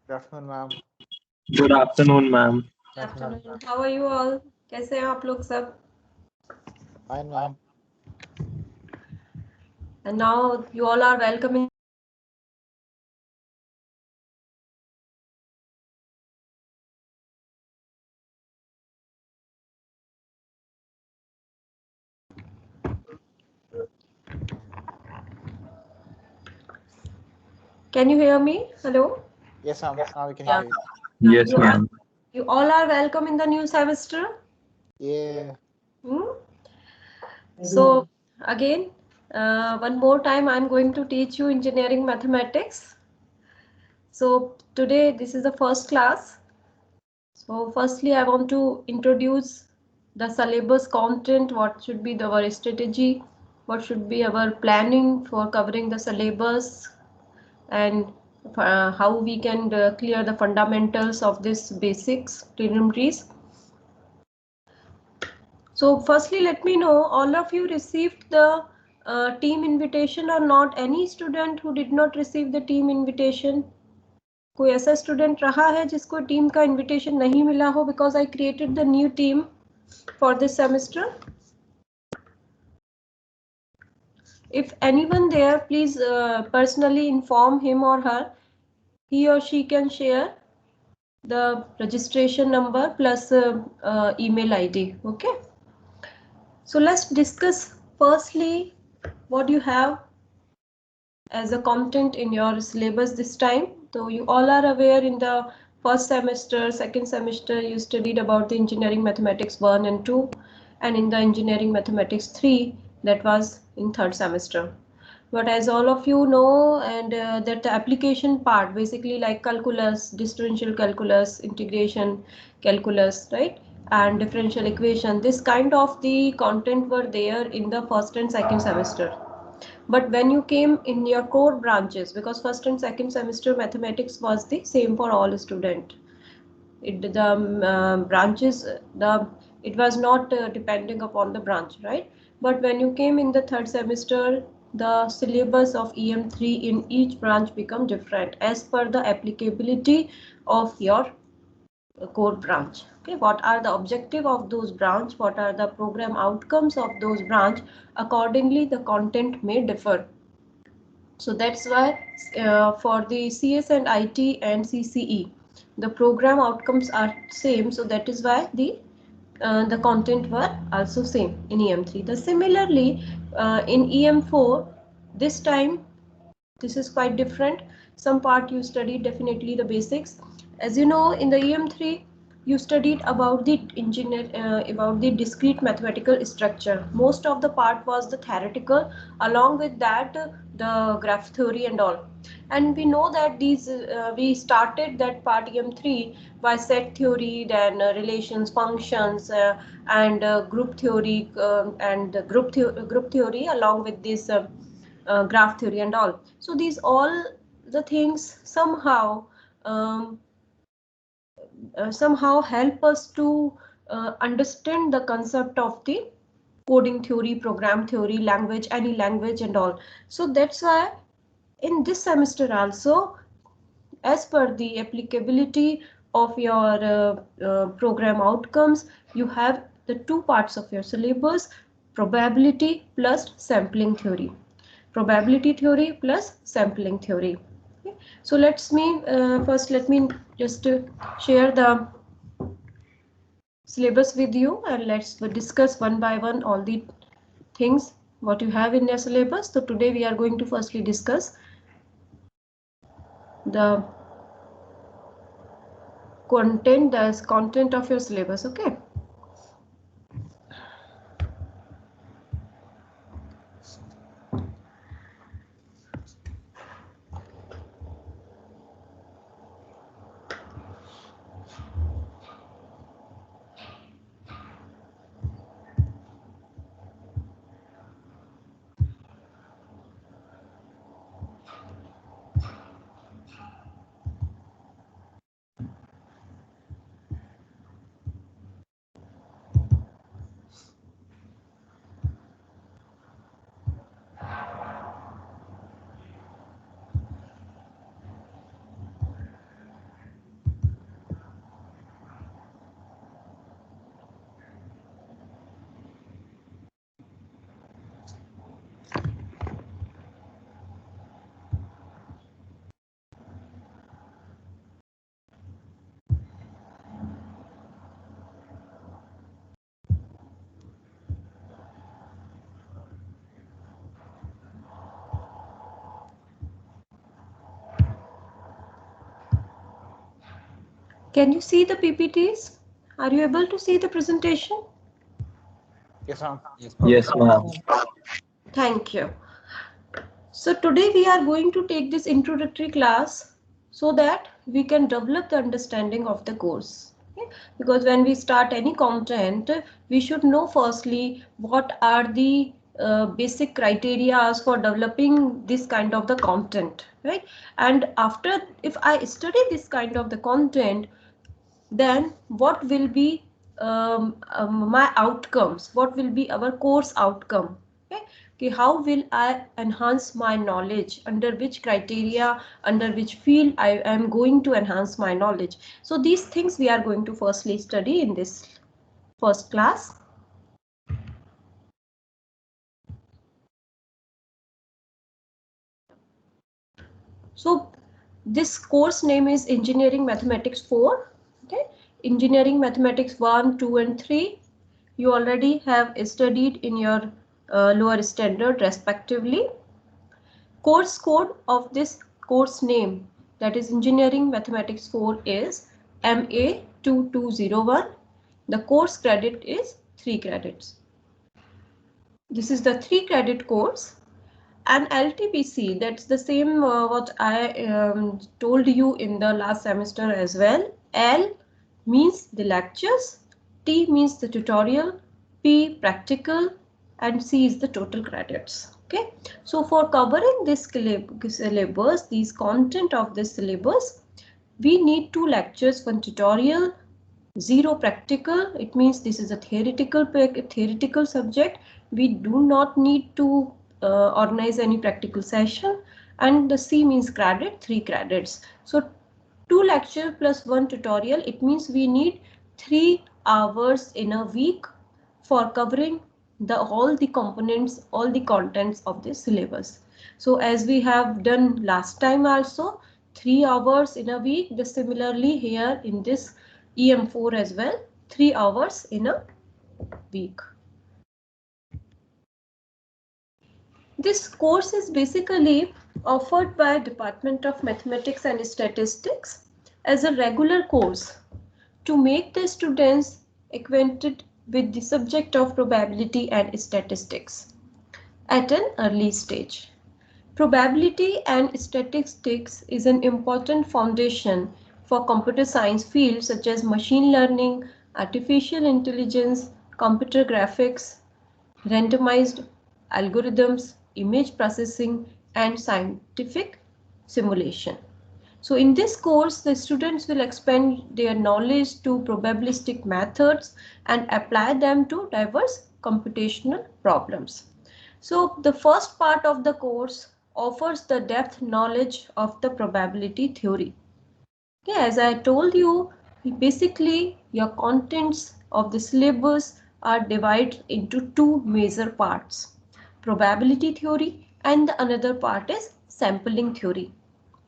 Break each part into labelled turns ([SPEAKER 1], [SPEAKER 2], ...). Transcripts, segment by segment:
[SPEAKER 1] Good afternoon, ma'am.
[SPEAKER 2] Good afternoon, ma'am.
[SPEAKER 1] Good afternoon.
[SPEAKER 3] How are you all? कैसे हैं आप लोग सब?
[SPEAKER 1] Fine, ma'am.
[SPEAKER 3] And now you all are welcome in Can you hear me? Hello?
[SPEAKER 1] Yes, ma'am. Now we can
[SPEAKER 3] Yeah.
[SPEAKER 1] hear you.
[SPEAKER 2] Yes, ma'am.
[SPEAKER 3] You all are welcome in the new semester.
[SPEAKER 1] Yeah.
[SPEAKER 3] Hmm? So again, one more time I'm going to teach you engineering mathematics. So today this is the first class. So firstly I want to introduce the syllabus content, what should be our strategy, what should be our planning for covering the syllabus, and how we can clear the fundamentals of this basics preliminaries. So firstly, let me know, all of you received the team invitation or not? Any student who did not receive the team invitation? कोई ऐसा student रहा है जिसको team का invitation नहीं मिला हो because I created the new team for this semester? If anyone there, please personally inform him or her. He or she can share the registration number plus email ID. Okay. So let's discuss firstly what you have as a content in your syllabus this time. So you all are aware in the first semester, second semester, you studied about the engineering mathematics 1 and 2, and in the engineering mathematics 3, that was in third semester. But as all of you know, and that the application part, basically like calculus, differential calculus, integration calculus, right? And differential equation, this kind of the content were there in the first and second semester. But when you came in your core branches, because first and second semester mathematics was the same for all student, the branches, it was not depending upon the branch, right? But when you came in the third semester, the syllabus of EM3 in each branch become different as per the applicability of your core branch. Okay, what are the objective of those branch, what are the program outcomes of those branch, accordingly the content may differ. So that's why for the CS and IT and CCE, the program outcomes are same. So that is why the content were also same in EM3. The similarly in EM4, this time this is quite different. Some part you studied definitely the basics. As you know, in the EM3 you studied about the about the discrete mathematical structure. Most of the part was the theoretical, along with that the graph theory and all. And we know that these we started that part EM3 by set theory, then relations, functions, and group theory, and group theory along with this graph theory and all. So these all the things um, somehow help us to understand the concept of the coding theory, program theory, language, any language and all. So that's why in this semester also, as per the applicability of your program outcomes, you have the two parts of your syllabus: probability plus sampling theory. Probability theory plus sampling theory. Okay. So first let me just share the syllabus with you, and let's discuss one by one all the things what you have in your syllabus. So today we are going to firstly discuss the content of your syllabus. Okay. Can you see the PPTs? Are you able to see the presentation?
[SPEAKER 1] Yes, ma'am.
[SPEAKER 2] Yes, ma'am.
[SPEAKER 3] Thank you. So today we are going to take this introductory class so that we can develop the understanding of the course. Okay? Because when we start any content, we should know firstly what are the basic criteria for developing this kind of the content, right? And after, if I study this kind of the content, then what will be my outcomes, what will be our course outcome, okay? Okay, how will I enhance my knowledge, under which criteria, under which field I am going to enhance my knowledge. So these things we are going to firstly study in this first class. So this course name is Engineering Mathematics 4. Okay, Engineering Mathematics 1, 2 and 3 you already have studied in your lower standard respectively. Course code of this course name, that is Engineering Mathematics 4, is MA2201. The course credit is 3 credits. This is the 3 credit course. And LTPC, that's the same what I told you in the last semester as well. L means the lectures, T means the tutorial, P practical, and C is the total credits. Okay, so for covering this syllabus, these content of this syllabus, we need 2 lectures, 1 tutorial, 0 practical. It means this is a theoretical subject. We do not need to organize any practical session. And the C means credit, 3 credits. So 2 lecture plus 1 tutorial, it means we need 3 hours in a week for covering all the components, all the contents of this syllabus. So as we have done last time also, 3 hours in a week, similarly here in this EM4 as well, 3 hours in a week. This course is basically offered by Department of Mathematics and Statistics as a regular course to make the students acquainted with the subject of probability and statistics at an early stage. Probability and statistics is an important foundation for computer science fields such as machine learning, artificial intelligence, computer graphics, randomized algorithms, image processing, and scientific simulation. So in this course, the students will expand their knowledge to probabilistic methods and apply them to diverse computational problems. So the first part of the course offers the depth knowledge of the probability theory. Okay, as I told you, basically your contents of the syllabus are divided into 2 major parts: probability theory, and the another part is sampling theory.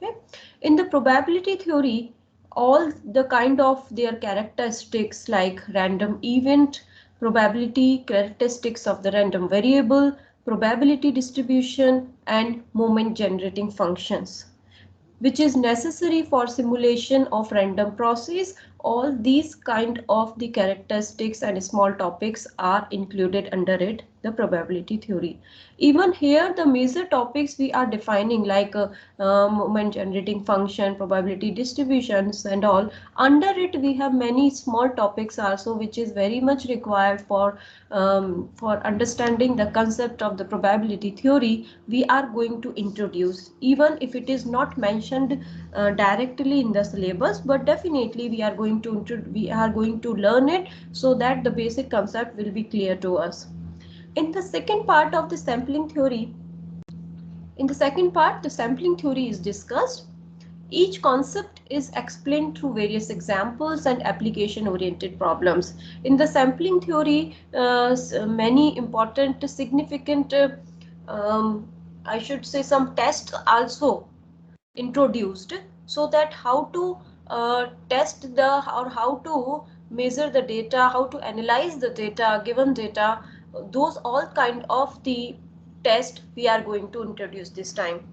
[SPEAKER 3] Okay. In the probability theory, all the kind of their characteristics like random event, probability, characteristics of the random variable, probability distribution, and moment generating functions, which is necessary for simulation of random process. All these kind of the characteristics and small topics are included under it, the probability theory. Even here the major topics we are defining like moment generating function, probability distributions and all. Under it we have many small topics also, which is very much required for understanding the concept of the probability theory. We are going to introduce, even if it is not mentioned directly in the syllabus, but definitely we are going to learn it so that the basic concept will be clear to us. In the second part of the sampling theory, the sampling theory is discussed. Each concept is explained through various examples and application-oriented problems. In the sampling theory, many important, significant, I should say some tests also introduced, so that how to test the, or how to measure the data, how to analyze the data, given data, those all kind of the test we are going to introduce this time.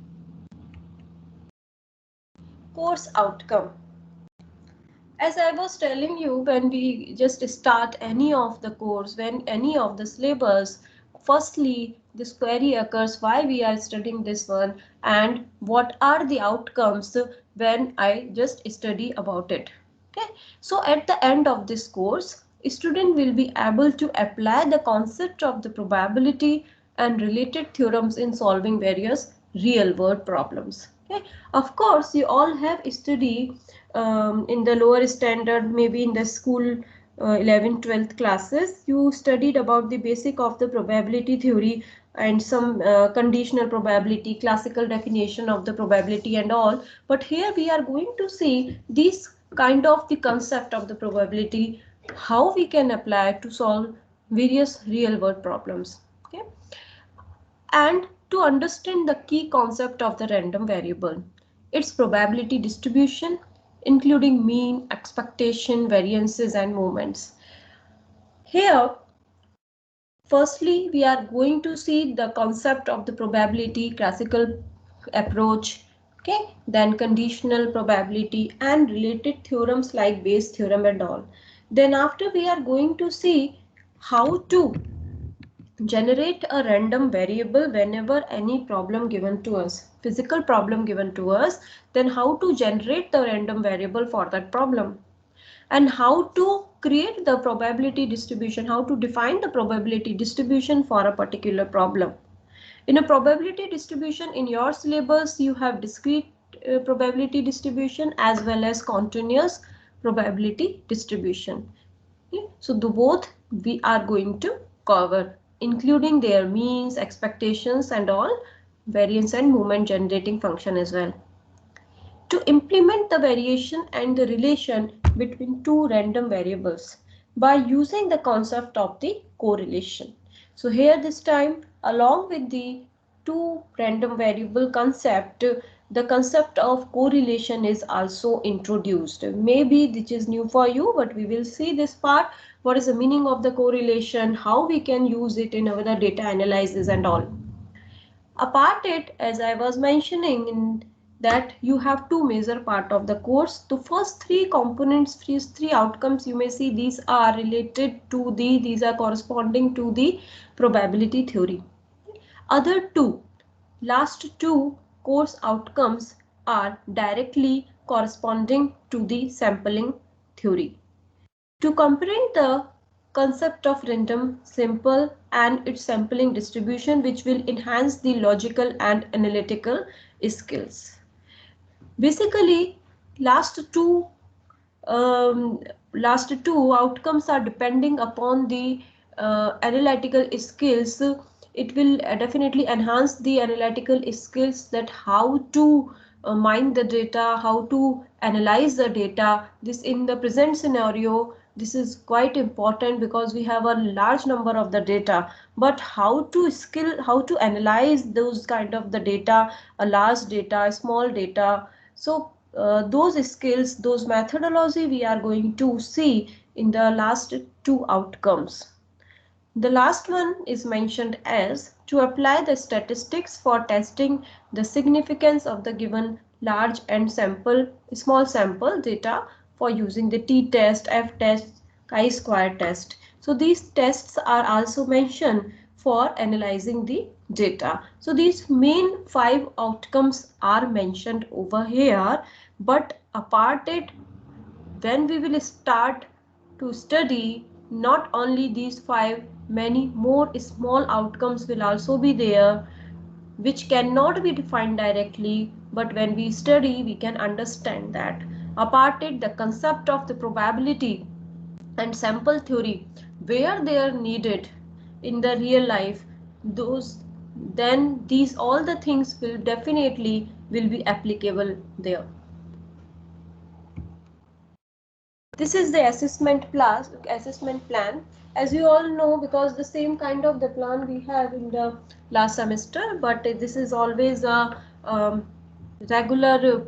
[SPEAKER 3] Course outcome. As I was telling you, when we just start any of the course, when any of the syllabus, firstly this query occurs why we are studying this one and what are the outcomes when I just study about it. Okay, so at the end of this course, a student will be able to apply the concept of the probability and related theorems in solving various real world problems. Okay, of course you all have studied in the lower standard, maybe in the school 11th 12th classes, you studied about the basic of the probability theory and some conditional probability, classical definition of the probability and all. But here we are going to see this kind of the concept of the probability, how we can apply to solve various real world problems. Okay, and to understand the key concept of the random variable, its probability distribution, including mean, expectation, variances, and moments. Here, firstly, we are going to see the concept of the probability, classical approach, okay, then conditional probability and related theorems like Bayes theorem and all. Then after we are going to see how to generate a random variable whenever any problem given to us, physical problem given to us, then how to generate the random variable for that problem, and how to create the probability distribution, how to define the probability distribution for a particular problem. In a probability distribution in your syllabus, you have discrete probability distribution as well as continuous probability distribution. Okay? So the both we are going to cover, including their means, expectations and all, variance and movement generating function as well. To implement the variation and the relation between two random variables by using the concept of the correlation. So here this time, along with the two random variable concept, the concept of correlation is also introduced. Maybe this is new for you, but we will see this part. What is the meaning of the correlation? How we can use it in our data analysis and all. Apart it, as I was mentioning, in that you have two major part of the course. The first three components, first three outcomes, you may see these are related to the, these are corresponding to the probability theory. Other two, last two course outcomes are directly corresponding to the sampling theory. To comprehend the concept of random sample and its sampling distribution, which will enhance the logical and analytical skills. Basically, last two outcomes are depending upon the analytical skills. It will definitely enhance the analytical skills, that how to mine the data, how to analyze the data. This in the present scenario, this is quite important because we have a large number of the data, but how to analyze those kind of the data, a large data, small data. So those skills, those methodology we are going to see in the last two outcomes. The last one is mentioned as to apply the statistics for testing the significance of the given large and small sample data for using the t-test, f-test, chi-square test. So these tests are also mentioned for analyzing the data. So these main 5 outcomes are mentioned over here, but apart it, when we will start to study, not only these 5, many more small outcomes will also be there, which cannot be defined directly, but when we study we can understand that. Apart it, the concept of the probability and sample theory, where they are needed in the real life, those, then these all the things will definitely will be applicable there. This is the assessment plan. As you all know, because the same kind of the plan we have in the last semester, but this is always a regular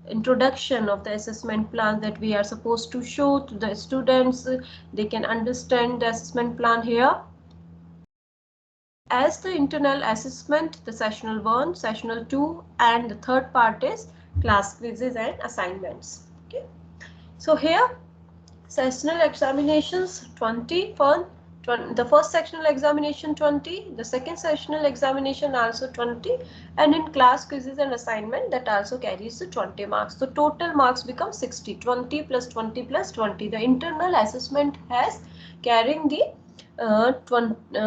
[SPEAKER 3] introduction of the assessment plan that we are supposed to show to the students. They can understand the assessment plan here. As the internal assessment, the sessional 1, sessional 2, and the third part is class quizzes and assignments. Okay. So here sessional examinations 20 for the first sectional examination 20, the second sectional examination also 20, and in class quizzes and assignment that also carries the 20 marks. So total marks become 60. 20 plus 20 plus 20. The internal assessment has carrying the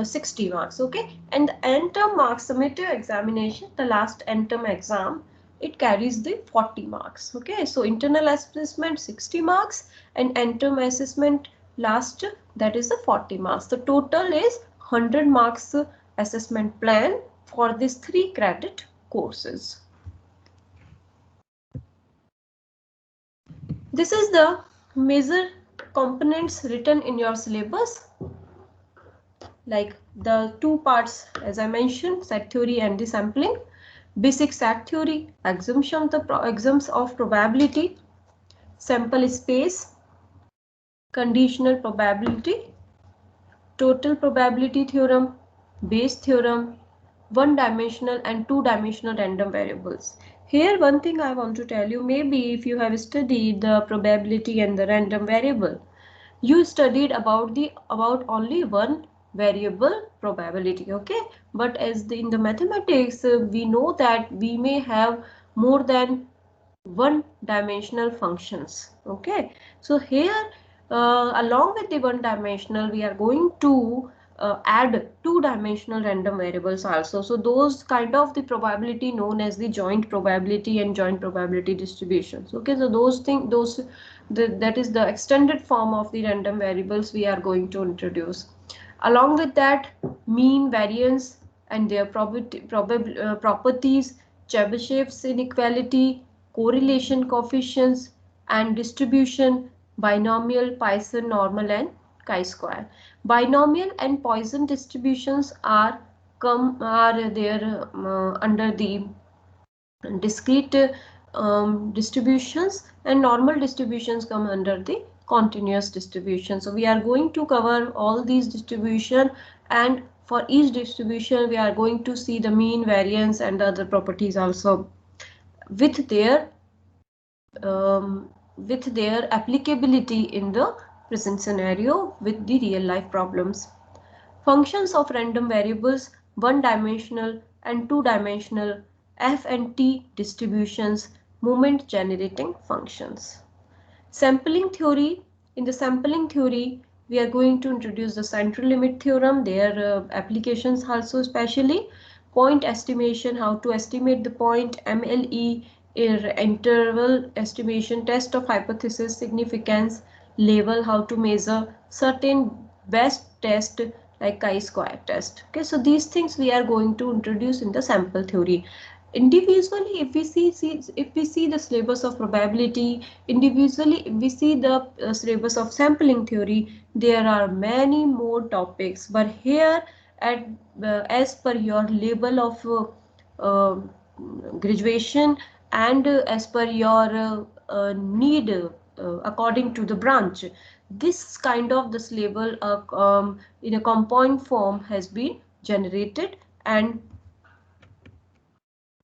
[SPEAKER 3] 60 marks. Okay, and the end term marks summative examination, the last end term exam, it carries the 40 marks. Okay, so internal assessment 60 marks and end term assessment last, that is the 40 marks. The total is 100 marks assessment plan for these 3 credit courses. This is the major components written in your syllabus, like the 2 parts as I mentioned, set theory and the sampling, basic set theory, assumptions of probability, sample space, conditional probability, total probability theorem, Bayes theorem, one-dimensional and two-dimensional random variables. Here one thing I want to tell you, maybe if you have studied the probability and the random variable, you studied about only one variable probability, okay? But as in the mathematics, we know that we may have more than one-dimensional functions, okay? So here along with the one-dimensional, we are going to add two-dimensional random variables also. So those kind of the probability known as the joint probability and joint probability distributions. Okay, so that is the extended form of the random variables we are going to introduce. Along with that, mean, variance and their properties, Chebyshev's inequality, correlation coefficients and distribution, binomial, Poisson, normal and chi-square. Binomial and Poisson distributions are there under the discrete distributions, and normal distributions come under the continuous distribution. So we are going to cover all these distribution, and for each distribution we are going to see the mean, variance and the other properties also with their applicability in the present scenario with the real life problems. Functions of random variables, one-dimensional and two-dimensional, F and T distributions, moment generating functions. Sampling theory. In the sampling theory, we are going to introduce the central limit theorem, their applications also, especially point estimation, how to estimate the point, MLE, interval estimation, test of hypothesis significance, level, how to measure certain best test like chi-square test. Okay, so these things we are going to introduce in the sample theory. Individually, if we see the syllabus of probability, individually if we see the syllabus of sampling theory, there are many more topics, but here at as per your level of graduation and as per your need according to the branch, this kind of this label in a compound form has been generated, and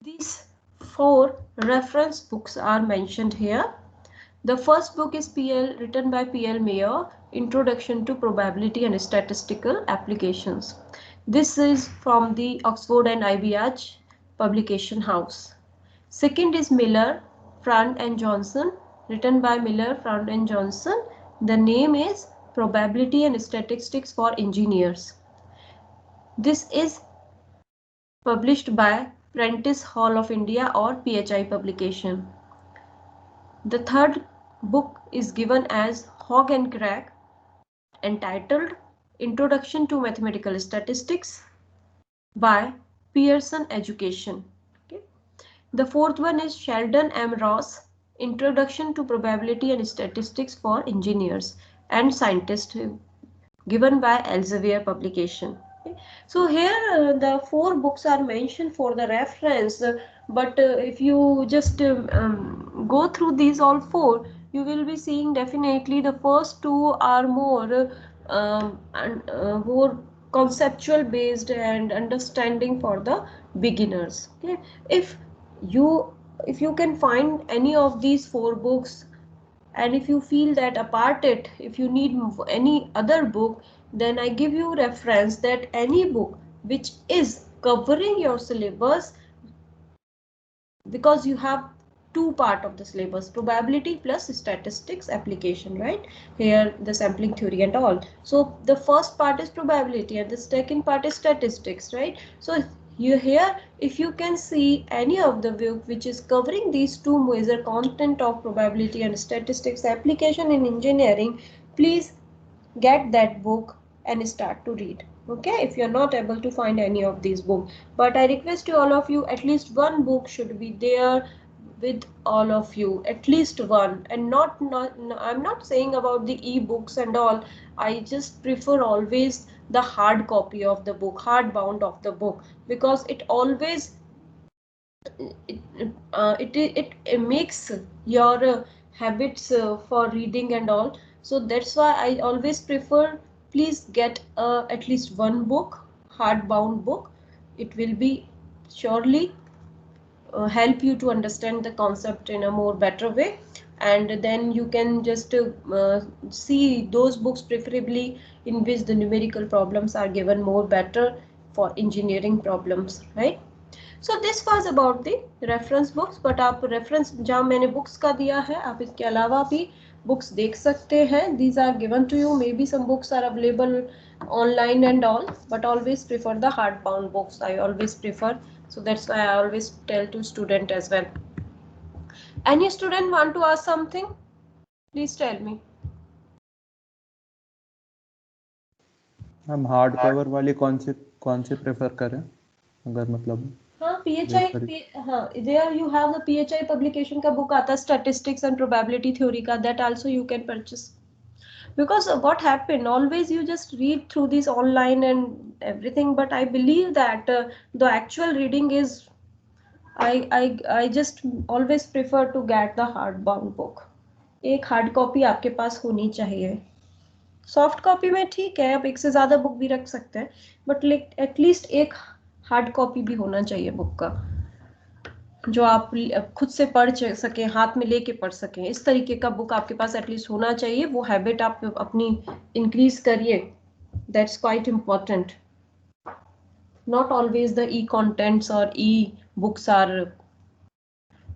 [SPEAKER 3] these 4 reference books are mentioned here. The first book is written by P.L. Mayer, Introduction to Probability and Statistical Applications. This is from the Oxford and IBH publication house. Second is Miller, Frant and Johnson, written by Miller, Frant and Johnson. The name is Probability and Statistics for Engineers. This is published by Prentice Hall of India or PHI publication. The third book is given as Hogg and Craig, entitled Introduction to Mathematical Statistics by Pearson Education. Okay. The fourth one is Sheldon M. Ross, Introduction to Probability and Statistics for Engineers and Scientists, given by Elsevier publication. Okay. So here the 4 books are mentioned for the reference, but if you just go through these all 4, you will be seeing definitely the first 2 are more conceptual based and understanding for the beginners. Okay. If you can find any of these 4 books And if you feel that apart it, if you need any other book, then I give you reference that any book which is covering your syllabus, because you have two part of the syllabus, probability plus statistics application, right? Here the sampling theory and all. So the first part is probability and the second part is statistics, right? So you here, if you can see any of the book which is covering these two major content of probability and statistics application in engineering, please get that book and start to read. Okay, if you're not able to find any of these books, but I request you, all of you, at least one book should be there with all of you, at least one. And not I'm not saying about the e-books and all, I just prefer always the hard copy of the book, hard bound of the book, because it always it makes your habits for reading and all. So that's why I always prefer, please get at least one book, hardbound book. It will be surely help you to understand the concept in a more better way, and then you can just see those books preferably in which the numerical problems are given more better for engineering problems, right? So this was about the reference books, but आप reference जहाँ मैंने books का दिया है, आप इसके अलावा भी books देख सकते हैं. These are given to you. Maybe some books are available online and all, but always prefer the hardbound books. I always prefer. So that's why I always tell to student as well. Any student want to ask something? Please tell me.
[SPEAKER 4] हम hard cover वाली कौन सी prefer करें, अगर मतलब?
[SPEAKER 3] हाँ, PHI, हाँ, there you have the PHI publication का book आता है statistics and probability theory का, that also you can purchase. Because what happened, always you just read through this online and everything, but I believe that the actual reading is, I just always prefer to get the hardbound book. एक hard copy आपके पास होनी चाहिए. Soft copy में ठीक है, आप एक से ज्यादा बुक भी रख सकते हैं, बट एटलीस्ट एक हार्ड कॉपी भी होना चाहिए बुक का, जो आप खुद से पढ़ सके, हाथ में लेके पढ़ सकें. इस तरीके का बुक आपके पास एटलीस्ट होना चाहिए. वो हैबिट आप अपनी इंक्रीज करिए. That's quite important. Not always the e contents और e books are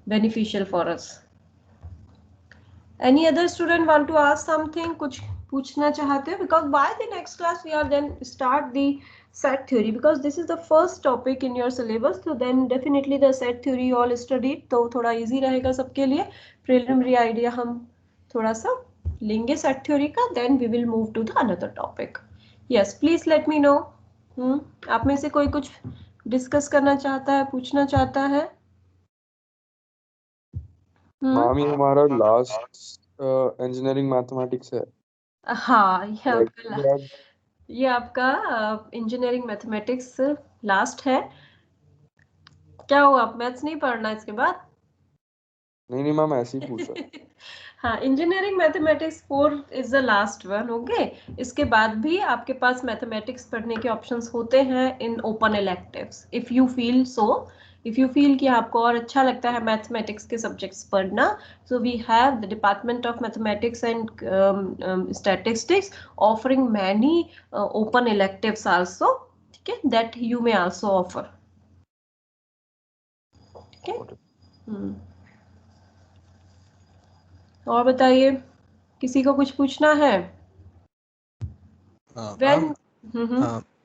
[SPEAKER 3] beneficial for us. Any other student want to ask something? कुछ पूछना चाहते हैं? Because by the next class we are then start the set theory, because this is the first topic in your syllabus. So then definitely the set theory you all studied, तो थोड़ा easy रहेगा सबके लिए. Preliminary idea हम थोड़ा सा लेंगे set theory का. Then we will move to the another topic. Yes, please let me know. आप में से कोई कुछ डिस्कस करना चाहता है, पूछना चाहता है?
[SPEAKER 5] मामी हमारा लास्ट इंजीनियरिंग मैथमेटिक्स है.
[SPEAKER 3] हाँ, ये आपका इंजीनियरिंग मैथमेटिक्स लास्ट है. क्या हुआ, आप मैथ्स नहीं पढ़ना इसके बाद?
[SPEAKER 5] नहीं मैम, ऐसे ही पूछा.
[SPEAKER 3] हाँ, engineering mathematics 4 is the last one. Okay, इसके बाद भी आपके पास मैथमेटिक्स पढ़ने के ऑप्शंस होते हैं in open electives, if you feel so. If you feel कि आपको और अच्छा लगता है मैथमेटिक्स के सब्जेक्ट्स पढ़ना, so we have the department of mathematics and statistics offering many open electives also. ठीक है, that you may also offer. ठीक है. और बताइए, किसी को कुछ पूछना है?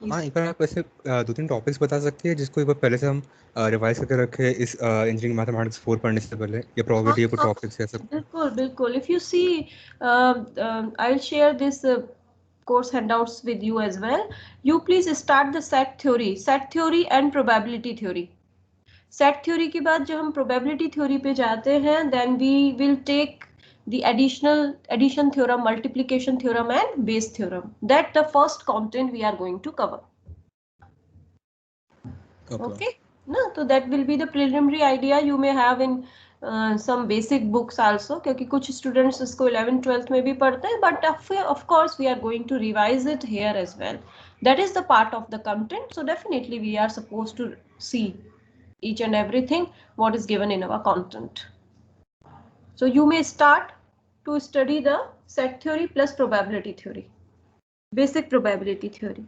[SPEAKER 6] एक बार आप ऐसे 2-3 टॉपिक्स बता सकती है जिसको एक बार पहले से हम रिवाइज करके रखे इस इंजीनियरिंग मैथमेटिक्स 4 पढ़ने से पहले, या प्रोबेबिलिटी के टॉपिक्स है सब?
[SPEAKER 3] बिल्कुल. If you see, I will share this course handouts with you as well. You please start the set theory and probability theory. Set theory के बाद जब हम probability theory पे जाते हैं, then we will take the addition theorem, multiplication theorem and base theorem. That the first content we are going to cover. Okay. No, so that will be the preliminary idea you may have in some basic books also, क्योंकि कुछ students इसको 11th 12th में भी पढ़ते हैं, but of course we are going to revise it here as well. That is the part of the content. So definitely we are supposed to see each and everything what is given in our content. So you may start to study the set theory plus probability theory, basic probability theory.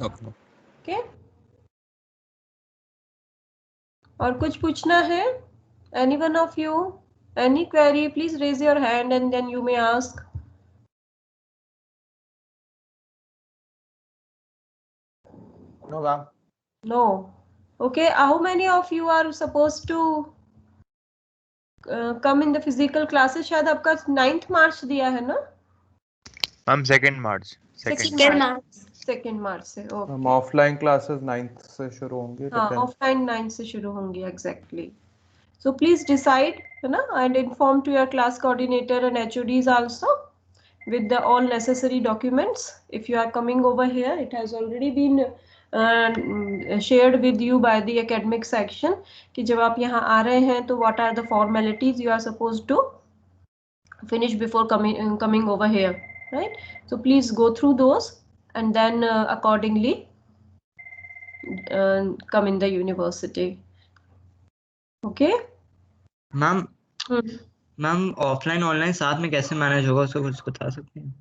[SPEAKER 6] Okay.
[SPEAKER 3] Okay. और कुछ पूछना है? Any one of you? Any query? Please raise your hand and then you may ask.
[SPEAKER 1] No, ma'am.
[SPEAKER 3] No. Okay. How many of you are supposed to come in the physical classes? शायद आपका 9th March दिया है ना?
[SPEAKER 7] Ma'am 2nd March.
[SPEAKER 3] 2nd March से. Okay.
[SPEAKER 4] हम offline classes 9th से शुरू होंगे.
[SPEAKER 3] हाँ, ऑफलाइन 9 से शुरू होंगे exactly. So please decide, है ना, and inform to your class coordinator and HODs also with the all necessary documents. If you are coming over here, it has already been shared with you by the academic section कि जब आप यहाँ आ रहे हैं तो what are the formalities you are supposed to finish before coming over here, right? So please go through those and then accordingly come in the university. Okay?
[SPEAKER 8] Ma'am offline online साथ में कैसे मैनेज होगा उसको कुछ बता सकते हैं?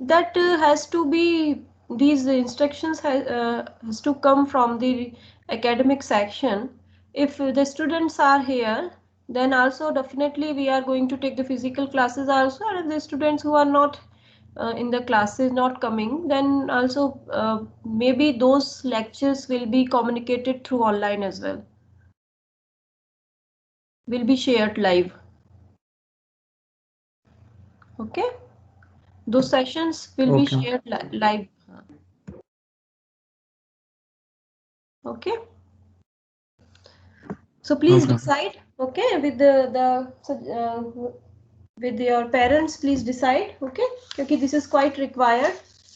[SPEAKER 3] That has to be, these instructions has to come from the academic section. If the students are here, then also definitely we are going to take the physical classes also, and if the students who are not in the classes not coming, then also maybe those lectures will be communicated through online as well, will be shared live. Okay, those sessions will be shared live. Okay, so please decide. Okay, with with your parents, please decide. Okay, because this is quite required.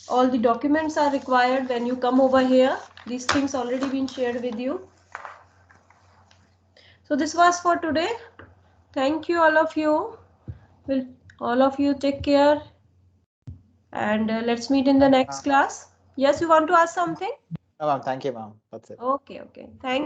[SPEAKER 3] All the documents are required when you come over here. These things already been shared with you. So this was for today. Thank you, all of you. Will all of you take care, and let's meet in the next class. Yes, you want to ask something?
[SPEAKER 1] No, ma'am. Thank you, ma'am. That's it.
[SPEAKER 3] Okay, okay. Thank